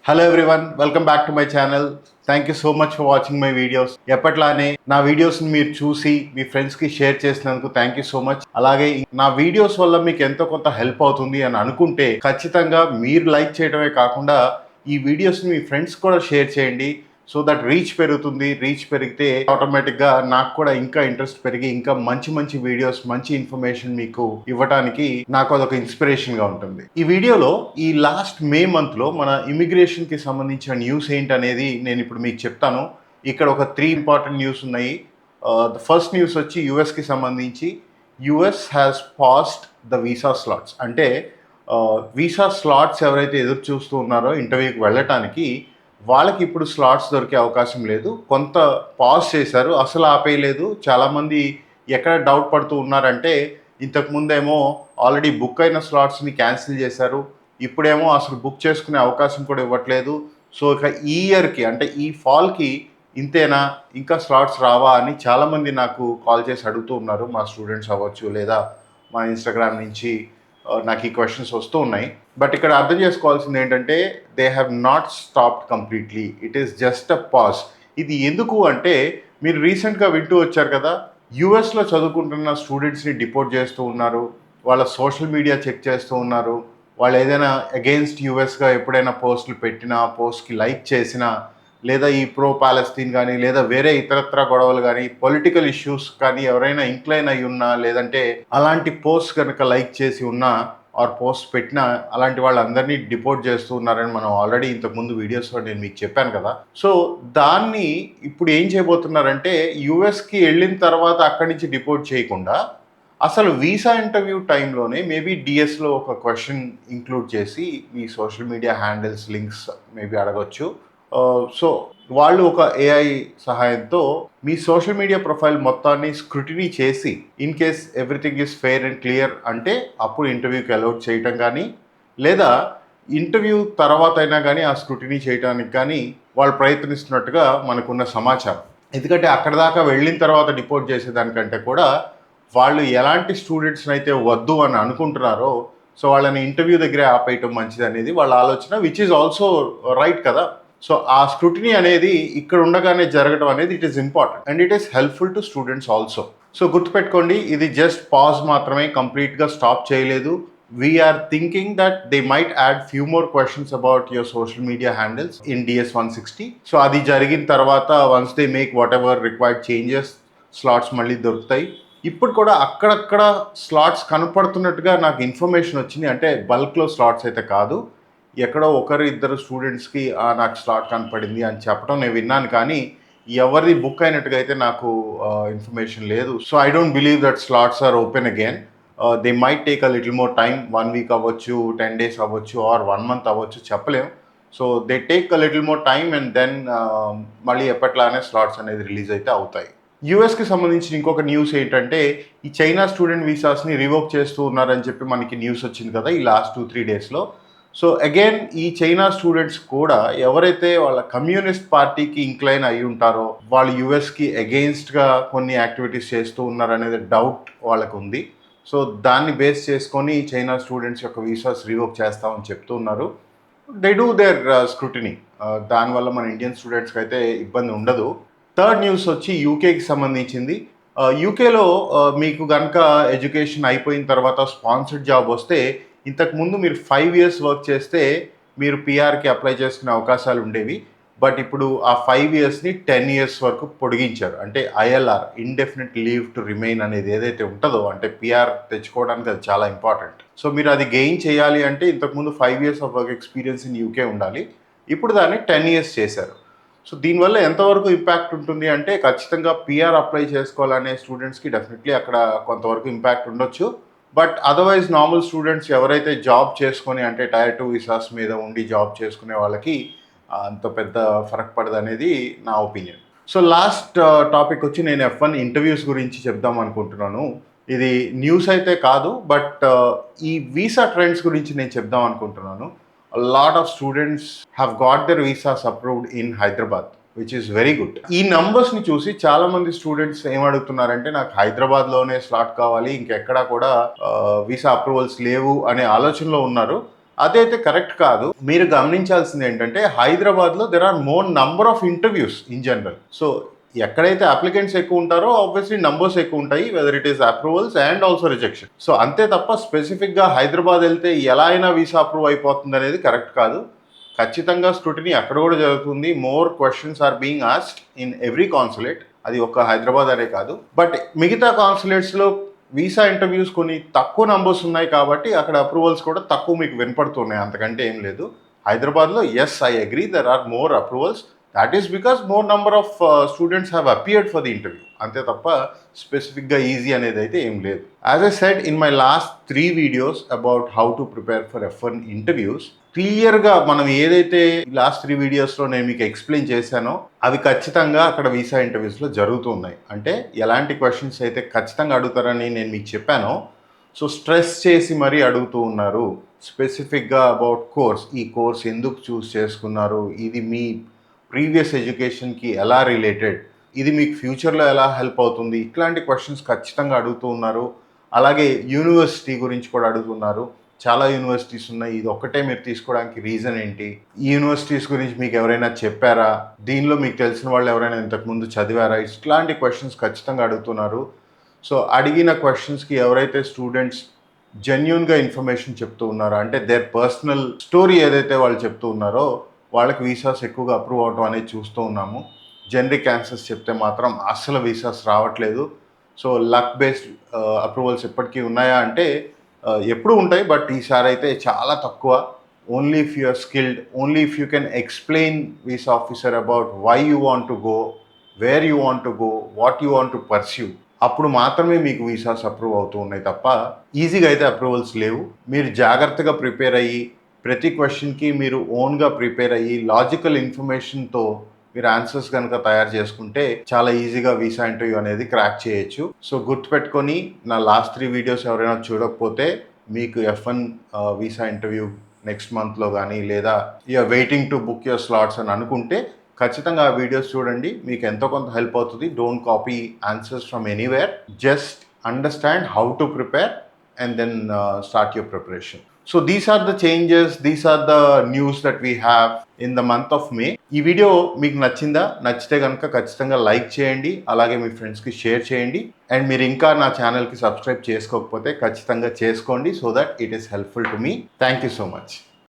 Hello everyone, welcome back to my channel. Thank you so much for watching my videos. ఎప్పట్లానే నా వీడియోస్ని మీరు చూసి మీ ఫ్రెండ్స్కి షేర్ చేసినందుకు థ్యాంక్ యూ సో మచ్. అలాగే నా వీడియోస్ వల్ల మీకు ఎంతో కొంత హెల్ప్ అవుతుంది అని అనుకుంటే ఖచ్చితంగా మీరు లైక్ చేయడమే కాకుండా ఈ వీడియోస్ని మీ ఫ్రెండ్స్ కూడా షేర్ చేయండి. సో దట్ రీచ్ పెరుగుతుంది. రీచ్ పెరిగితే ఆటోమేటిక్గా నాకు కూడా ఇంకా ఇంట్రెస్ట్ పెరిగి ఇంకా మంచి మంచి వీడియోస్, మంచి ఇన్ఫర్మేషన్ మీకు ఇవ్వడానికి నాకు అదొక ఇన్స్పిరేషన్గా ఉంటుంది. ఈ వీడియోలో ఈ లాస్ట్ మే మంత్లో మన ఇమిగ్రేషన్కి సంబంధించిన న్యూస్ ఏంటనేది నేను ఇప్పుడు మీకు చెప్తాను. ఇక్కడ ఒక 3 ఇంపార్టెంట్ న్యూస్ ఉన్నాయి. ద ఫస్ట్ న్యూస్ వచ్చి యుఎస్కి సంబంధించి US has passed the visa slots. అంటే వీసా స్లాట్స్ ఎవరైతే ఎదురు చూస్తూ ఉన్నారో ఇంటర్వ్యూకి వెళ్ళటానికి వాళ్ళకి ఇప్పుడు స్లాట్స్ దొరికే అవకాశం లేదు. కొంత పాజ్ చేశారు, అసలు ఆపేయలేదు. చాలామంది ఎక్కడ డౌట్ పడుతూ ఉన్నారంటే ఇంతకుముందేమో ఆల్రెడీ బుక్ అయిన స్లాట్స్ని క్యాన్సిల్ చేశారు, ఇప్పుడేమో అసలు బుక్ చేసుకునే అవకాశం కూడా ఇవ్వట్లేదు. సో ఇక ఈ ఇయర్కి అంటే ఈ ఫాల్కి ఇంతేనా, ఇంకా స్లాట్స్ రావా అని చాలామంది నాకు కాల్ చేసి అడుగుతూ ఉన్నారు. మా స్టూడెంట్స్ అవ్వచ్చు లేదా మా ఇన్స్టాగ్రామ్ నుంచి నాకు ఈ క్వశ్చన్స్ వస్తూ ఉన్నాయి. బట్ ఇక్కడ అర్థం చేసుకోవాల్సింది ఏంటంటే they have not stopped completely, it is just a pause. ఇది ఎందుకు అంటే మీరు రీసెంట్గా వింటూ వచ్చారు కదా, యూఎస్లో చదువుకుంటున్న స్టూడెంట్స్ని డిపోర్ట్ చేస్తూ ఉన్నారు, వాళ్ళ సోషల్ మీడియా చెక్ చేస్తూ ఉన్నారు. వాళ్ళు ఏదైనా అగెయిన్స్ట్ యూఎస్గా ఎప్పుడైనా పోస్టులు పెట్టినా, పోస్ట్కి లైక్ చేసినా, లేదా ఈ ప్రో పాలస్తీన్ కానీ లేదా వేరే ఇతరత్ర గొడవలు కానీ పొలిటికల్ ఇష్యూస్ కానీ ఎవరైనా ఇంక్లైన్ అయి ఉన్నా, లేదంటే అలాంటి పోస్ట్ కనుక లైక్ చేసి ఉన్నా ఆర్ పోస్ట్ పెట్టినా అలాంటి వాళ్ళందరినీ డిపోర్ట్ చేస్తూ ఉన్నారని మనం ఆల్రెడీ ఇంతకుముందు వీడియోస్లో నేను మీకు చెప్పాను కదా. సో దాన్ని ఇప్పుడు ఏం చేయబోతున్నారంటే యూఎస్కి వెళ్ళిన తర్వాత అక్కడి నుంచి డిపోర్ట్ చేయకుండా అసలు వీసా ఇంటర్వ్యూ టైంలోనే మేబీ డిఎస్లో ఒక క్వశ్చన్ ఇంక్లూడ్ చేసి మీ social media handles links maybe అడగొచ్చు. సో వాళ్ళు ఒక ఏఐ సహాయంతో మీ సోషల్ మీడియా ప్రొఫైల్ మొత్తాన్ని స్క్రూటినీ చేసి in case everything is fair and clear అంటే అప్పుడు ఇంటర్వ్యూకి అలౌట్ చేయటం కానీ, లేదా ఇంటర్వ్యూ తర్వాత అయినా కానీ ఆ స్క్రూటినీ చేయడానికి కానీ వాళ్ళు ప్రయత్నిస్తున్నట్టుగా మనకున్న సమాచారం. ఎందుకంటే అక్కడ దాకా వెళ్ళిన తర్వాత డిపోర్ట్ చేసేదానికంటే కూడా వాళ్ళు ఎలాంటి స్టూడెంట్స్ని అయితే వద్దు అని అనుకుంటున్నారో సో వాళ్ళని ఇంటర్వ్యూ దగ్గరే ఆపేయటం మంచిది అనేది వాళ్ళ ఆలోచన, విచ్ ఈజ్ ఆల్సో రైట్ కదా. సో ఆ స్క్రూటినీ అనేది ఇక్కడ ఉండగానే జరగడం అనేది it is important and it is helpful to students also. So గుర్తుపెట్టుకోండి, ఇది జస్ట్ పాజ్ మాత్రమే, కంప్లీట్గా స్టాప్ చేయలేదు. We are thinking that they might add few more questions about your social media handles in DS 160. So అది జరిగిన తర్వాత once they make whatever required changes slots మళ్ళీ దొరుకుతాయి. ఇప్పుడు కూడా అక్కడక్కడ స్లాట్స్ కనపడుతున్నట్టుగా నాకు ఇన్ఫర్మేషన్ వచ్చింది. అంటే బల్క్లో స్లాట్స్ అయితే కాదు, ఎక్కడో ఒకరు ఇద్దరు స్టూడెంట్స్కి నాకు స్లాట్ కనపడింది అని చెప్పడం నేను విన్నాను, కానీ ఎవరిది బుక్ అయినట్టుగా అయితే నాకు ఇన్ఫర్మేషన్ లేదు. So I don't believe that slots are open again. They might take a little more time, 1 week అవ్వచ్చు, 10 days అవ్వచ్చు, ఆర్ 1 month అవ్వచ్చు, చెప్పలేం. So they take a little more time and then మళ్ళీ ఎప్పట్లానే స్లాట్స్ అనేది release అయితే అవుతాయి. యూఎస్కి సంబంధించిన ఇంకొక న్యూస్ ఏంటంటే ఈ చైనా స్టూడెంట్ వీసాస్ని రివోక్ చేస్తూ ఉన్నారని చెప్పి మనకి న్యూస్ వచ్చింది కదా ఈ లాస్ట్ 2-3 daysలో. సో అగైన్ ఈ చైనా స్టూడెంట్స్ కూడా ఎవరైతే వాళ్ళ కమ్యూనిస్ట్ పార్టీకి ఇంక్లైన్ అయి ఉంటారో వాళ్ళు యుఎస్కి అగెయిన్స్ట్గా కొన్ని యాక్టివిటీస్ చేస్తూ ఉన్నారనేది డౌట్ వాళ్ళకు ఉంది. సో దాన్ని బేస్ చేసుకొని చైనా స్టూడెంట్స్ యొక్క వీసాస్ రివోక్ చేస్తామని చెప్తూ ఉన్నారు. They do their scrutiny. దానివల్ల మన ఇండియన్ స్టూడెంట్స్కి అయితే ఇబ్బంది ఉండదు. థర్డ్ న్యూస్ వచ్చి యూకేకి సంబంధించింది. యూకేలో మీకు కనుక ఎడ్యుకేషన్ అయిపోయిన తర్వాత స్పాన్సర్డ్ జాబ్ వస్తే ఇంతకుముందు మీరు 5 years వర్క్ చేస్తే మీరు పిఆర్కి అప్లై చేసుకునే అవకాశాలు ఉండేవి. బట్ ఇప్పుడు ఆ 5 yearsని 10 years వరకు పొడిగించారు. అంటే ILR, indefinite leave to remain అనేది ఏదైతే ఉంటుందో, అంటే పిఆర్ తెచ్చుకోవడానికి అది చాలా ఇంపార్టెంట్. సో మీరు అది గెయిన్ చేయాలి అంటే ఇంతకుముందు 5 years of work experience in UK ఉండాలి. ఇప్పుడు దాన్ని 10 years చేశారు. సో దీనివల్ల ఎంతవరకు ఇంపాక్ట్ ఉంటుంది అంటే ఖచ్చితంగా పిఆర్ అప్లై చేసుకోవాలనే స్టూడెంట్స్కి డెఫినెట్లీ అక్కడ కొంతవరకు ఇంపాక్ట్ ఉండొచ్చు. బట్ అదర్వైజ్ నార్మల్ స్టూడెంట్స్ ఎవరైతే జాబ్ చేసుకొని అంటే టైర్ 2 వీసాస్ మీద ఉండి జాబ్ చేసుకునే వాళ్ళకి అంత పెద్ద ఫరక్ పడదు అనేది నా ఒపీనియన్. సో లాస్ట్ టాపిక్ వచ్చి నేను F1 ఇంటర్వ్యూస్ గురించి చెప్దాం అనుకుంటున్నాను. ఇది న్యూస్ అయితే కాదు, బట్ ఈ వీసా ట్రెండ్స్ గురించి నేను చెప్దాం అనుకుంటున్నాను. A lot of students have got their visas approved in Hyderabad, which is very good. ఈ నంబర్స్ని చూసి చాలా మంది స్టూడెంట్స్ ఏం అడుగుతున్నారంటే నాకు హైదరాబాద్లోనే స్లాట్ కావాలి, ఇంకెక్కడా కూడా వీసా అప్రూవల్స్ లేవు అనే ఆలోచనలో ఉన్నారు. అదైతే కరెక్ట్ కాదు. మీరు గమనించాల్సింది ఏంటంటే హైదరాబాద్లో there are more number of interviews in general. So ఎక్కడైతే అప్లికెంట్స్ ఎక్కువ ఉంటారో ఆబ్వియస్లీ నంబర్స్ ఎక్కువ ఉంటాయి, whether it is approvals and also rejection. So అంతే తప్ప స్పెసిఫిక్గా హైదరాబాద్ వెళ్తే ఎలా అయినా వీసా అప్రూవ్ అయిపోతుంది అనేది కరెక్ట్ కాదు. ఖచ్చితంగా స్క్రూటినీ అక్కడ కూడా జరుగుతుంది. More questions are being asked in every consulate. అది ఒక్క హైదరాబాద్ అనే కాదు, బట్ మిగతా కాన్సులేట్స్లో వీసా ఇంటర్వ్యూస్ కొన్ని తక్కువ నంబర్స్ ఉన్నాయి కాబట్టి అక్కడ అప్రూవల్స్ కూడా తక్కువ మీకు వినపడుతున్నాయి, అంతకంటే ఏం లేదు. హైదరాబాద్లో yes, I agree there are more approvals. That is because more number of students have appeared for the interview, అంతే తప్ప స్పెసిఫిక్గా ఈజీ అనేది అయితే ఏం లేదు. As I said in my last 3 videos about how to prepare for F1 interviews, క్లియర్గా మనం ఏదైతే లాస్ట్ 3 వీడియోస్లో నేను మీకు ఎక్స్ప్లెయిన్ చేశానో అవి ఖచ్చితంగా అక్కడ వీసా ఇంటర్వ్యూస్లో జరుగుతున్నాయి. అంటే ఎలాంటి క్వశ్చన్స్ అయితే ఖచ్చితంగా అడుగుతారని నేను మీకు చెప్పానో, సో స్ట్రెస్ చేసి మరీ అడుగుతూ ఉన్నారు. స్పెసిఫిక్గా అబౌట్ కోర్స్, ఈ కోర్స్ ఎందుకు చూస్ చేసుకున్నారు, ఇది మీ ప్రీవియస్ ఎడ్యుకేషన్కి ఎలా రిలేటెడ్, ఇది మీకు ఫ్యూచర్లో ఎలా హెల్ప్ అవుతుంది, ఇట్లాంటి క్వశ్చన్స్ ఖచ్చితంగా అడుగుతూ ఉన్నారు. అలాగే యూనివర్సిటీ గురించి కూడా అడుగుతున్నారు. చాలా యూనివర్సిటీస్ ఉన్నాయి, ఇది ఒక్కటే మీరు తీసుకోవడానికి రీజన్ ఏంటి, ఈ యూనివర్సిటీస్ గురించి మీకు ఎవరైనా చెప్పారా, దీనిలో మీకు తెలిసిన వాళ్ళు ఎవరైనా ఇంతకుముందు చదివారా, ఇట్లాంటి క్వశ్చన్స్ ఖచ్చితంగా అడుగుతున్నారు. సో అడిగిన క్వశ్చన్స్కి ఎవరైతే స్టూడెంట్స్ జెన్యూన్గా ఇన్ఫర్మేషన్ చెప్తూ ఉన్నారో, అంటే దేర్ పర్సనల్ స్టోరీ ఏదైతే వాళ్ళు చెప్తూ ఉన్నారో వాళ్ళకి వీసాస్ ఎక్కువగా అప్రూవ్ అవడం అనేది చూస్తూ ఉన్నాము. జనరిక్ ఆన్సర్స్ చెప్తే మాత్రం అస్సలు వీసాస్ రావట్లేదు. సో లక్ బేస్డ్ అప్రూవల్స్ ఎప్పటికీ ఉన్నాయా అంటే ఎప్పుడు ఉంటాయి, బట్ ఈసారి అయితే చాలా తక్కువ. Only if you are skilled, only if you can explain visa officer about why you want to go, where you want to go, what you want to pursue, అప్పుడు మాత్రమే మీకు వీసాస్ అప్రూవ్ అవుతూ ఉన్నాయి తప్ప ఈజీగా అయితే అప్రూవల్స్ లేవు. మీరు జాగ్రత్తగా ప్రిపేర్ అయ్యి ప్రతి క్వశ్చన్కి మీరు ఓన్గా ప్రిపేర్ అయ్యి లాజికల్ ఇన్ఫర్మేషన్తో మీరు ఆన్సర్స్ కనుక తయారు చేసుకుంటే చాలా ఈజీగా వీసా ఇంటర్వ్యూ అనేది క్రాక్ చేయొచ్చు. సో గుర్తుపెట్టుకొని నా లాస్ట్ 3 వీడియోస్ ఎవరైనా చూడకపోతే మీకు F1 వీసా ఇంటర్వ్యూ నెక్స్ట్ మంత్లో కానీ లేదా you are waiting to book your slots అని అనుకుంటే ఖచ్చితంగా ఆ వీడియోస్ చూడండి, మీకు ఎంతో కొంత హెల్ప్ అవుతుంది. Don't copy answers from anywhere, just understand how to prepare and then start your preparation. So these are the changes, these are the news that we have in the month of May. ఈ video మీకు నచ్చితే కనుక ఖచ్చితంగా like చేయండి, అలాగే మీ ఫ్రెండ్స్కి share చేయండి. And మీరు ఇంకా నా ఛానల్కి సబ్స్క్రైబ్ చేసుకోకపోతే ఖచ్చితంగా చేసుకోండి, so that it is helpful to me. Thank you so much.